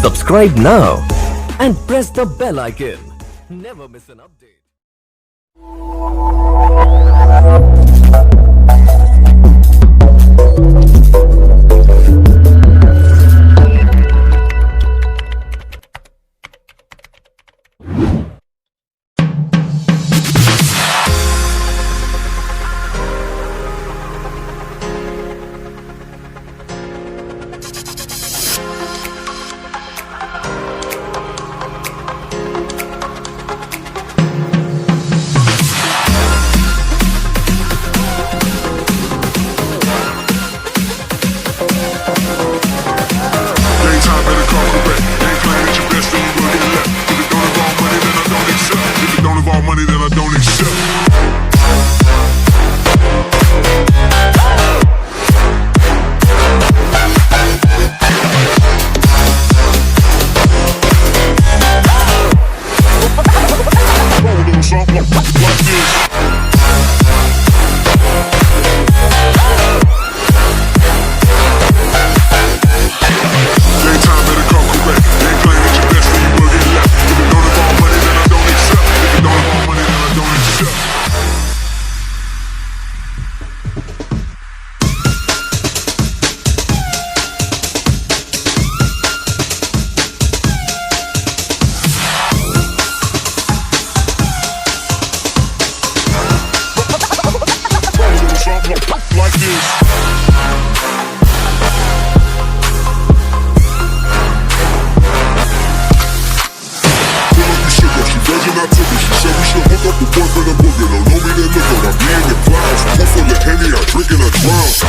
Subscribe now and press the bell icon. Never miss an update. Money that I don't accept. Roll on something like this. Daytime better come correct. They ain't playing at your best, then you will get left. If it don't involve money, then I don't accept. If it don't involve money, then I don't accept. Roll on something like this. I took it, she said we should hook up the boyfriend and boogie. Don't know me, then look at I'm being the clouds. Full full of Henny, I drink and I drown.